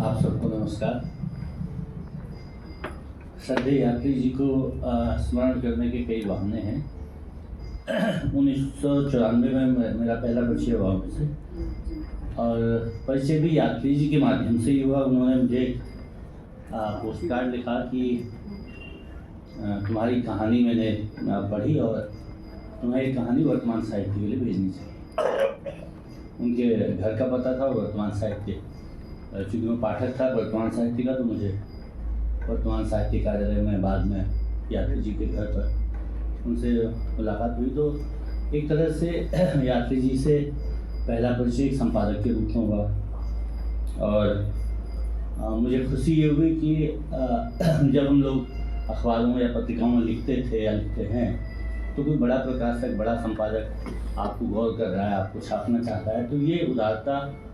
आप सबको नमस्कार। श्रद्धेय यात्री जी को स्मरण करने के कई बहाने हैं। 1994 में मेरा पहला परिचय हुआ उनसे, और परिचय भी यात्री जी के माध्यम से ही हुआ। उन्होंने मुझे पोस्ट कार्ड लिखा कि तुम्हारी कहानी मैंने पढ़ी और तुम्हारी कहानी वर्तमान साहित्य के लिए भेजनी चाहिए। उनके घर का पता था वर्तमान साहित्य, चूँकि मैं पाठक था वर्तमान साहित्य का, तो मुझे वर्तमान साहित्य कार्यालय में बाद में यात्री जी के घर पर उनसे मुलाकात हुई। तो एक तरह से यात्री जी से पहला परिचय एक संपादक के रूप में हुआ। और मुझे खुशी ये हुई कि जब हम लोग अखबारों में या पत्रिकाओं में लिखते थे या लिखते हैं, तो कोई बड़ा प्रकाशक, बड़ा संपादक आपको गौर कर रहा है, आपको छापना चाहता है। तो ये उदारता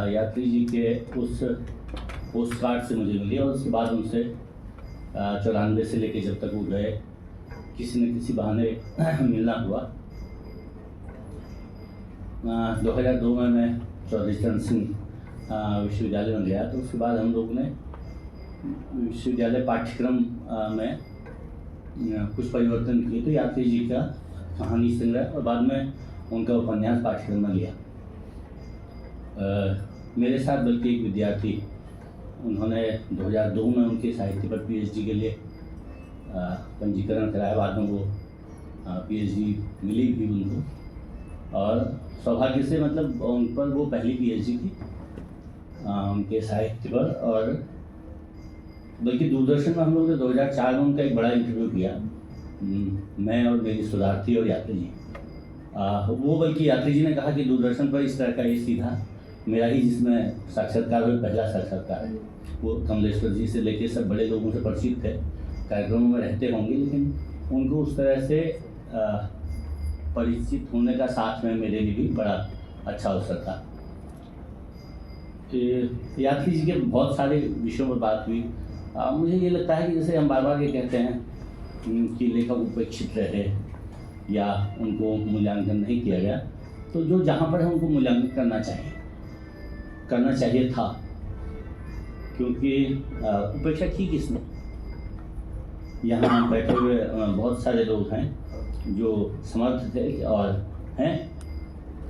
यात्री जी के उस पोस्ट कार्ड से मुझे मिली। और उसके बाद उनसे 94 से लेकर जब तक वो गए, किसी न किसी बहाने मिलना हुआ। 2002 में मैं चौधरी चरण सिंह विश्वविद्यालय में गया। तो उसके बाद हम लोग ने विश्वविद्यालय पाठ्यक्रम में कुछ परिवर्तन किए। तो यात्री जी का कहानी संग्रह और बाद में उनका उपन्यास पाठ्यक्रम में लिया। मेरे साथ बल्कि एक विद्यार्थी, उन्होंने 2002 में उनके साहित्य पर पीएचडी के लिए पंजीकरण कराया। बाद में वो पीएचडी मिली भी उनको, और सौभाग्य से मतलब उन पर वो पहली पीएचडी थी उनके साहित्य पर। और बल्कि दूरदर्शन में हम लोग ने 2004 में उनका एक बड़ा इंटरव्यू किया, मैं और मेरी सुधार्थी और यात्री जी। वो बल्कि यात्री जी ने कहा कि दूरदर्शन पर इस तरह का ये सीधा मेरा ही जिसमें साक्षात्कार हुआ, पहला साक्षात्कार है। वो कमलेश्वर जी से लेके सब बड़े लोगों से परिचित थे, कार्यक्रमों में रहते होंगे, लेकिन उनको उस तरह से परिचित होने का साथ में मेरे लिए भी बड़ा अच्छा अवसर था। यात्री जी के बहुत सारे विषयों पर बात हुई। मुझे ये लगता है कि जैसे हम बार बार ये कहते हैं कि लेखक उपेक्षित रहे या उनको मूल्यांकन नहीं किया गया, तो जो जहाँ पर है उनको मूल्यांकन करना चाहिए था, क्योंकि उपेक्षा की किसने। यहाँ बैठे हुए बहुत सारे लोग हैं जो समर्थ थे और हैं,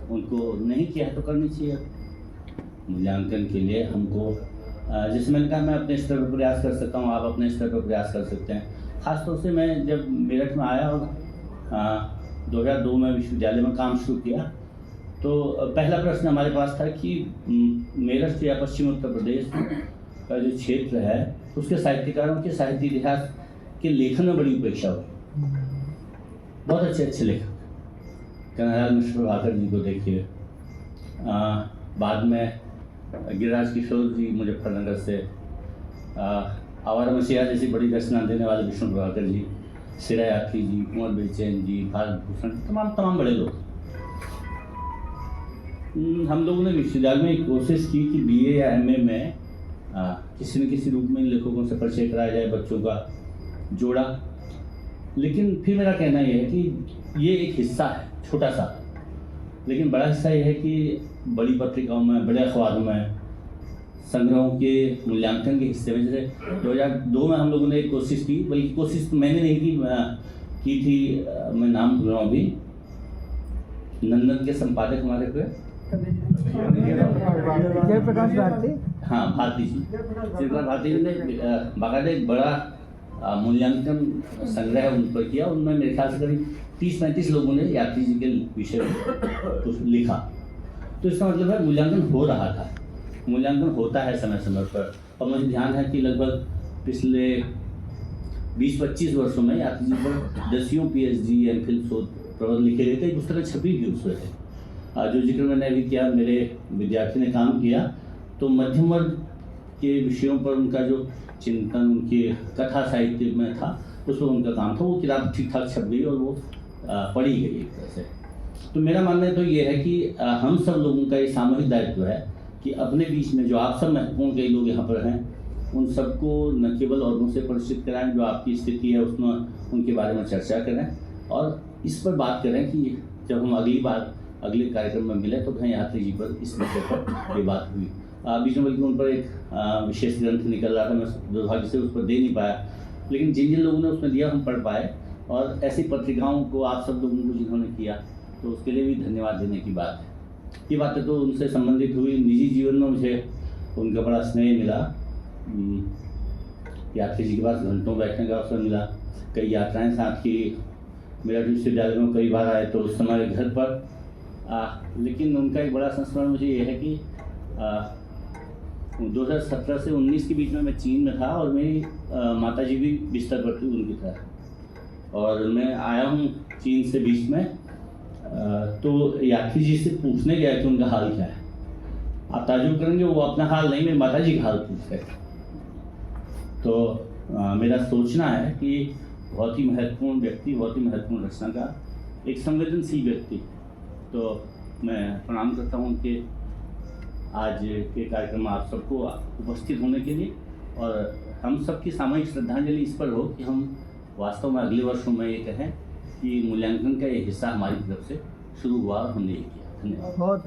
उनको नहीं किया तो करनी चाहिए। मूल्यांकन के लिए हमको, जैसे मैंने कहा, मैं अपने स्तर पर प्रयास कर सकता हूँ, आप अपने स्तर पर प्रयास कर सकते हैं। ख़ासतौर से मैं जब मेरठ में आया और 2002 में विश्वविद्यालय में काम शुरू किया, तो पहला प्रश्न हमारे पास था कि मेरठ या पश्चिम उत्तर प्रदेश का जो क्षेत्र है, उसके साहित्यकारों के साहित्य इतिहास के लेखन में बड़ी उपेक्षा हुई। बहुत अच्छे अच्छे लेखक, कन्हैयालाल मिश्र प्रभाकर जी को देखिए, बाद में गिरिराज किशोर जी मुजफ्फरनगर से, आवारा मसीहा जैसी बड़ी रचना देने वाले विष्णु प्रभाकर जी, सिरा यात्री जी, कुंवर बेचैन जी, भारत भूषण, तमाम बड़े लोग। हम लोगों ने विश्वविद्यालय में एक कोशिश की कि बीए या एमए में किसी न किसी रूप में इन लेखकों से परिचय कराया जाए, बच्चों का जोड़ा। लेकिन फिर मेरा कहना यह है कि ये एक हिस्सा है, छोटा सा, लेकिन बड़ा हिस्सा ये है कि बड़ी पत्रिकाओं में, बड़े अखबारों में संग्रहों के मूल्यांकन के हिस्से में, जैसे 2002 में हम लोगों ने एक कोशिश की, बल्कि कोशिश तो मैंने नहीं की थी, मैं नाम भूल रहा हूँ अभी, नंदन के संपादक हमारे पे जयप्रकाश भारती, हाँ भारती जी, जयप्रकाश भारती जी ने बाकायदा एक बड़ा मूल्यांकन संग्रह उन पर किया। उनमें मेरे ख्याल से करीब 30-35 लोगों ने यात्री जी के विषय में कुछ लिखा। तो इसका मतलब है मूल्यांकन हो रहा था, मूल्यांकन होता है समय समय पर। और मुझे ध्यान है कि लगभग पिछले 20-25 वर्षों में यात्री जी पर दसियों पीएचडी, एमफिल शोध प्रबंध लिखे गए थे, एक पुस्तकें छपी भी उसमें थे। जो जिक्र मैंने अभी किया, मेरे विद्यार्थी ने काम किया, तो मध्यम वर्ग के विषयों पर उनका जो चिंतन, उनके कथा साहित्य में था, उस पर उनका काम था। वो किताब ठीक ठाक छप गई और वो पढ़ी गई एक तरह से। तो मेरा मानना तो ये है कि हम सब लोगों का ये सामूहिक दायित्व है कि अपने बीच में जो आप सब महत्वपूर्ण कई लोग यहाँ पर हैं, उन सबको न केवल औरों से परिचित कराएं, जो आपकी स्थिति है उसमें उनके बारे में चर्चा करें, और इस पर बात करें कि जब हम अगली बार अगले कार्यक्रम में मिले तो कहीं यात्री जी पर इस विषय पर ये बात हुई। बीच में बल्कि उन पर एक विशेष ग्रंथ निकल रहा था, मैं दुर्भाग्य से उस पर दे नहीं पाया, लेकिन जिन जिन लोगों ने उसमें दिया हम पढ़ पाए, और ऐसी पत्रिकाओं को आप सब लोगों को जिन्होंने किया, तो उसके लिए भी धन्यवाद देने की बात है। ये बातें तो उनसे संबंधित हुई। निजी जीवन में मुझे उनका बड़ा स्नेह मिला। यात्री जी के पास घंटों बैठने का अवसर मिला, कई यात्राएं साथ की, मेरा विश्वविद्यालय में कई बार आए तो उस समय घर पर लेकिन उनका एक बड़ा संस्मरण मुझे ये है कि 2017 से 19 के बीच में मैं चीन में था, और मेरी माता जी भी बिस्तर पर थी उनकी तरह, और मैं आया हूँ चीन से बीच में, तो यात्री जी से पूछने गया कि उनका हाल क्या है। आप ताजुब करेंगे, वो अपना हाल नहीं, मेरी माता जी का हाल पूछ रहे थे। तो मेरा सोचना है कि बहुत ही महत्वपूर्ण व्यक्ति, बहुत ही महत्वपूर्ण रचनाकार, एक संवेदनशील व्यक्ति, तो मैं प्रणाम करता हूँ उनके आज के कार्यक्रम में आप सबको उपस्थित होने के लिए, और हम सबकी सामूहिक श्रद्धांजलि इस पर हो कि हम वास्तव में अगले वर्षों में ये कहें कि मूल्यांकन का ये हिस्सा हमारी तरफ से शुरू हुआ और हमने ये किया। धन्यवाद।